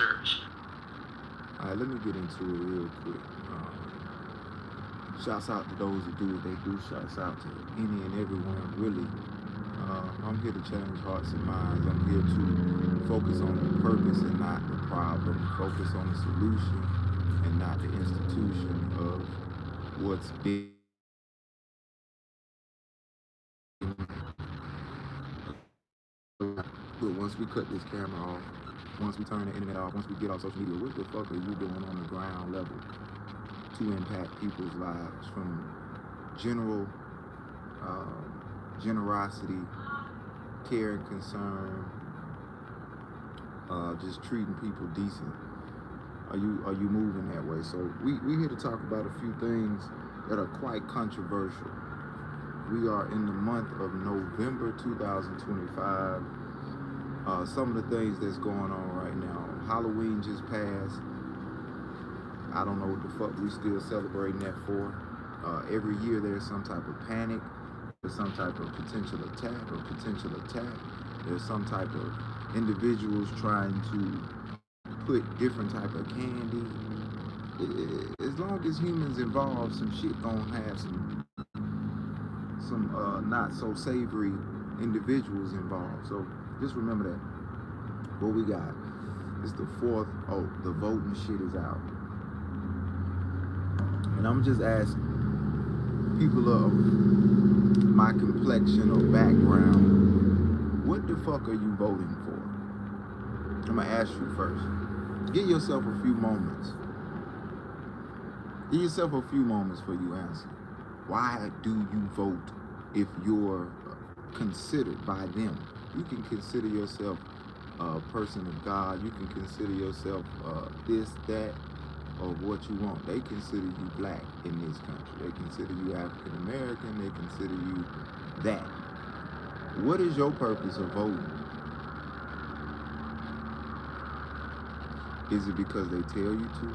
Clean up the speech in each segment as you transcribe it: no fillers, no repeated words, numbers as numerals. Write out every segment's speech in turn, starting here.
research. All right, let me get into it real quick. Shouts out to those who do what they do. Shouts out to any and everyone, really. I'm here to change hearts and minds. I'm here to focus on the purpose and not the problem. Focus on the solution and not the institution of what's big. But once we cut this camera off, once we turn the internet off, once we get off social media, what the fuck are you doing on the ground level to impact people's lives from general generosity, care and concern, just treating people decent? Are you moving that way? So we here to talk about a few things that are quite controversial. We are in the month of November 2025. Some of the things that's going on right now. Halloween just passed. I don't know what the fuck we still celebrating that for. Every year there's some type of panic. There's some type of potential attack. There's some type of individuals trying to put different type of candy. As long as humans involved, some shit gonna have some not so savory individuals involved. So just remember that. What we got? It's the 4th. Oh, the voting shit is out. And I'm just asking people of my complexion or background, what the fuck are you voting for? I'm gonna ask you first. Give yourself a few moments. Give yourself a few moments for you answer. Why do you vote if you're considered by them? You can consider yourself a person of God. You can consider yourself this, that, or what you want. They consider you black in this country. They consider you African American. They consider you that. What is your purpose of voting? Is it because they tell you to?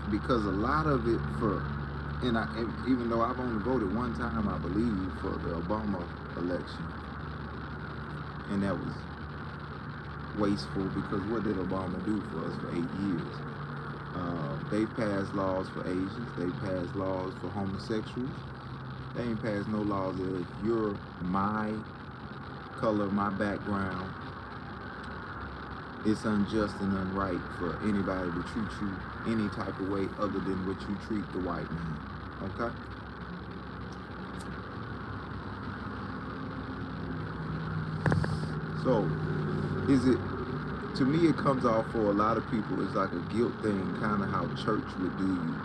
Because a lot of it and even though I've only voted one time, I believe, for the Obama election, and that was wasteful because what did Obama do for us for 8 years? They passed laws for Asians. They passed laws for homosexuals. They ain't passed no laws that if you're my color, my background, it's unjust and unright for anybody to treat you any type of way other than what you treat the white man. Okay? So, to me, it comes off for a lot of people, it's like a guilt thing, kind of how church would do you.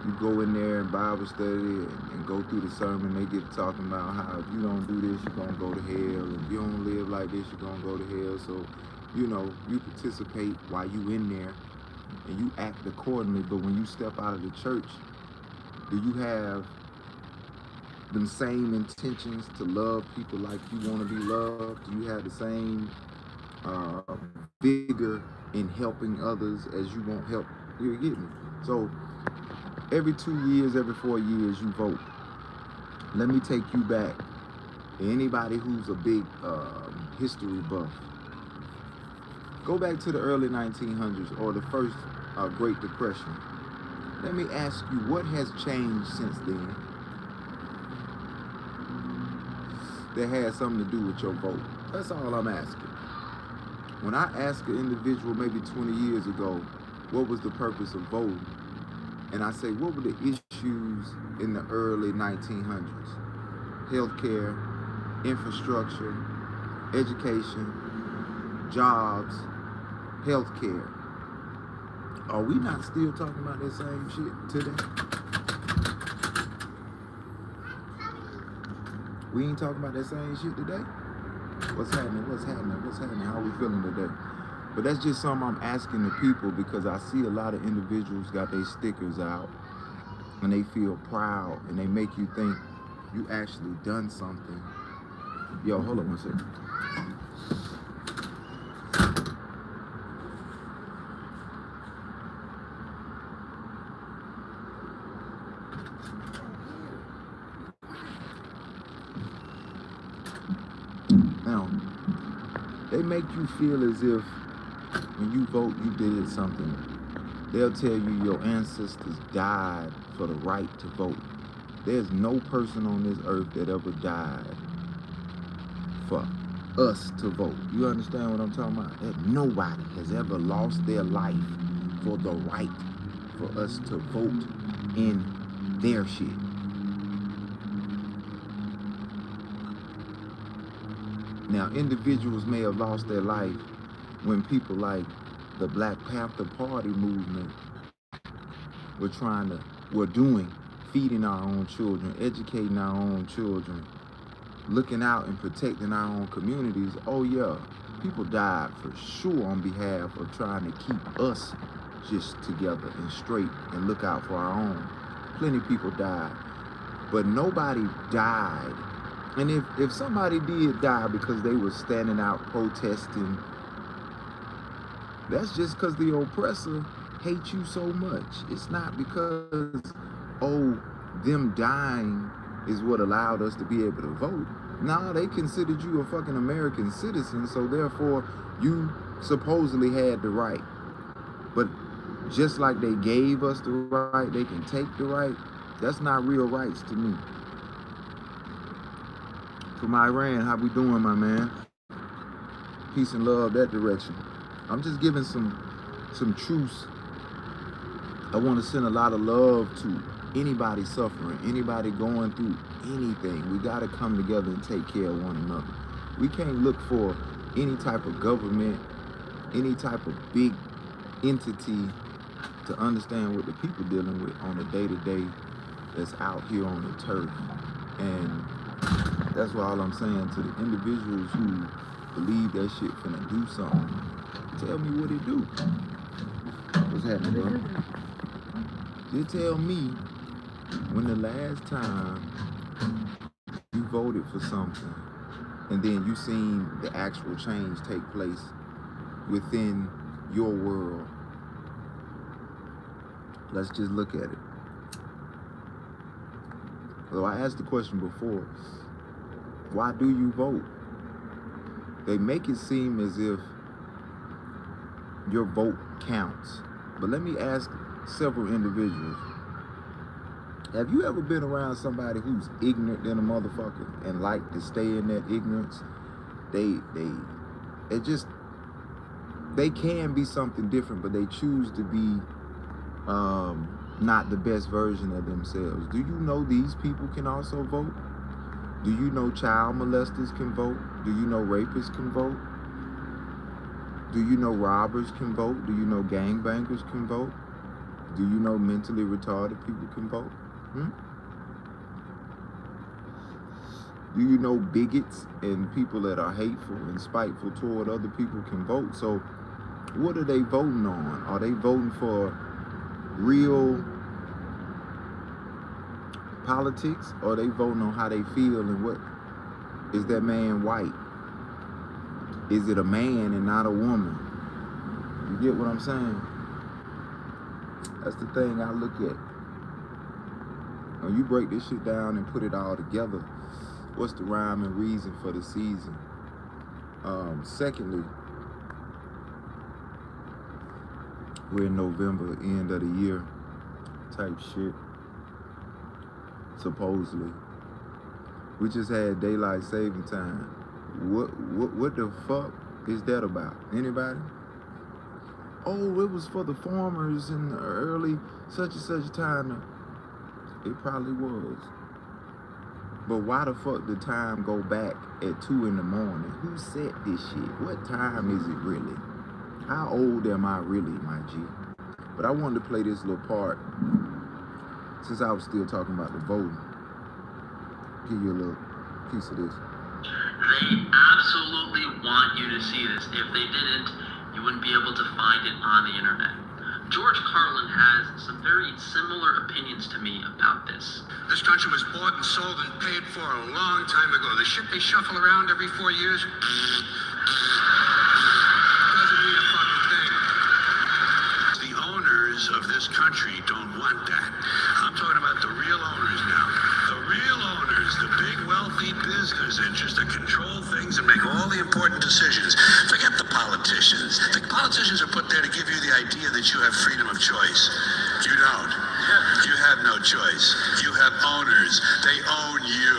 You go in there and Bible study and go through the sermon, they get talking about how if you don't do this, you're going to go to hell. If you don't live like this, you're going to go to hell. So, you participate while you in there and you act accordingly. But when you step out of the church, do you have them same intentions to love people like you want to be loved? Do you have the same vigor in helping others as you want help? You get me? So every 2 years, every 4 years, you vote. Let me take you back. Anybody who's a big history buff, go back to the early 1900s or the first Great Depression. Let me ask you, what has changed since then that has something to do with your vote? That's all I'm asking. When I ask an individual maybe 20 years ago, what was the purpose of voting? And I say, what were the issues in the early 1900s? Healthcare, infrastructure, education, jobs, healthcare. Are we not still talking about that same shit today? We ain't talking about that same shit today? What's happening? How are we feeling today? But that's just something I'm asking the people because I see a lot of individuals got their stickers out and they feel proud and they make you think you actually done something. Yo, hold on one second. Now, they make you feel as if When you vote, you did something. They'll tell you your ancestors died for the right to vote. There's no person on this earth that ever died for us to vote. You understand what I'm talking about? That nobody has ever lost their life for the right for us to vote in their shit. Now, individuals may have lost their life when people like the Black Panther Party movement were doing, feeding our own children, educating our own children, looking out and protecting our own communities. Oh yeah, people died for sure on behalf of trying to keep us just together and straight and look out for our own. Plenty of people died, but nobody died. And if somebody did die because they were standing out protesting, that's just because the oppressor hates you so much. It's not because, oh, them dying is what allowed us to be able to vote. Nah, they considered you a fucking American citizen, so therefore you supposedly had the right. But just like they gave us the right, they can take the right. That's not real rights to me. From Iran, how we doing, my man? Peace and love that direction. I'm just giving some truths. I want to send a lot of love to anybody suffering, anybody going through anything. We got to come together and take care of one another. We can't look for any type of government, any type of big entity to understand what the people dealing with on a day-to-day that's out here on the turf. And that's why all I'm saying to the individuals who believe that shit finna do something, tell me what it do. What's happening, bro? Just tell me when the last time you voted for something and then you seen the actual change take place within your world. Let's just look at it. So I asked the question before, why do you vote? They make it seem as if your vote counts. But let me ask several individuals, have you ever been around somebody who's ignorant than a motherfucker and like to stay in that ignorance? They can be something different, but they choose to be not the best version of themselves. Do you know these people can also vote? Do you know child molesters can vote? Do you know rapists can vote? Do you know robbers can vote? Do you know gangbangers can vote? Do you know mentally retarded people can vote? Do you know bigots and people that are hateful and spiteful toward other people can vote? So what are they voting on? Are they voting for real politics, or are they voting on how they feel and what is that man white? Is it a man and not a woman? You get what I'm saying? That's the thing I look at. When you break this shit down and put it all together, what's the rhyme and reason for the season? Secondly, we're in November, end of the year type shit. Supposedly. We just had daylight saving time. What the fuck is that about? Anybody? Oh, it was for the farmers in the early such and such time. It probably was. But why the fuck did time go back at 2 in the morning? Who set this shit? What time is it really? How old am I really, my G? But I wanted to play this little part since I was still talking about the voting. Give you a little piece of this. They absolutely want you to see this. If they didn't, you wouldn't be able to find it on the internet. George Carlin has some very similar opinions to me about this. This country was bought and sold and paid for a long time ago. The shit they shuffle around every 4 years doesn't mean a fucking thing. The owners of this country don't want that. I'm talking about the real owners now. The real owners, the big wealthy business interests that control things and make all the important decisions. Forget the politicians. The politicians are put there to give you the idea that you have freedom of choice. You don't. You have no choice. You have owners. They own you.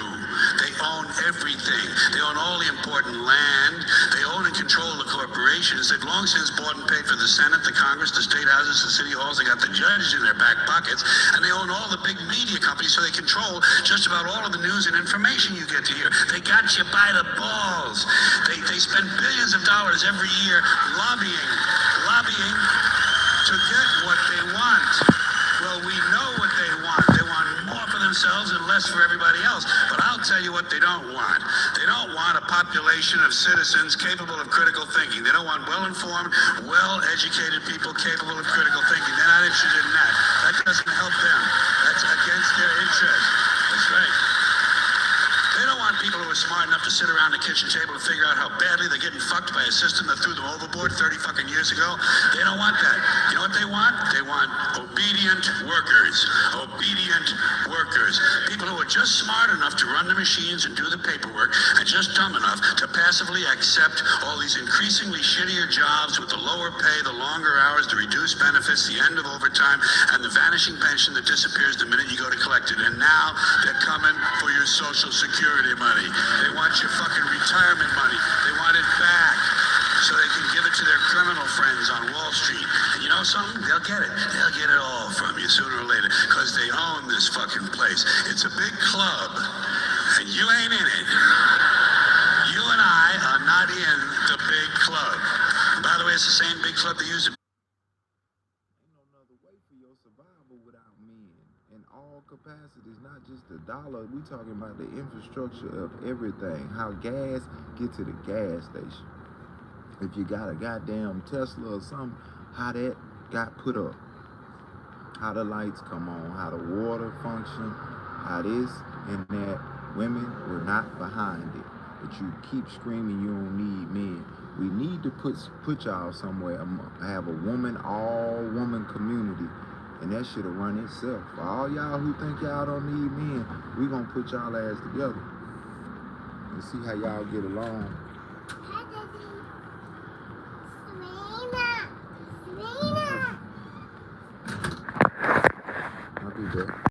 They own everything. They own all the important land. They own and control the corporations. They've long since bought and paid for the Senate, the Congress, the state houses, the city halls. They got the judges in their back pockets. And they own all the big media companies, so they control just about all of the news and information you get to hear. They got you by the balls. They spend billions of dollars every year lobbying to get what they want. Well, we know what they want. They want more for themselves and less for everybody else. But I'll tell you what they don't want. They don't want a population of citizens capable of critical thinking. They don't want well-informed, well-educated people capable of critical thinking. They're not interested in that. That doesn't help them. That's against their interest. That's right. They don't want people who are smart enough to sit around the kitchen table and figure out how badly they're getting fucked by a system that threw them overboard 30 fucking years ago. They don't want that. You know what they want? They want obedient workers. Obedient workers. People who are just smart enough to run the machines and do the paperwork and just dumb enough to passively accept all these increasingly shittier jobs with the lower pay, the longer hours, the reduced benefits, the end of overtime, and the vanishing pension that disappears the minute you go to collect it. And now they're coming for your Social Security money. They want your fucking retirement money. They want it back so they can give it to their criminal friends on Wall Street. And you know something? They'll get it. They'll get it all from you sooner or later because they own this fucking place. It's a big club and you ain't in it. You and I are not in the big club. And by the way, it's the same big club they use to Ain't no other way for your survival without men in all capacities, not just the dollar. We talking about the infrastructure of everything. How gas get to the gas station. If you got a goddamn Tesla or something, how that got put up. How the lights come on, how the water function, how this and that. Women were not behind it. But you keep screaming you don't need men. We need to put y'all somewhere, have a all-woman community, and that should have run itself. For all y'all who think y'all don't need men, we gonna put y'all ass together and see how y'all get along. I'll be back.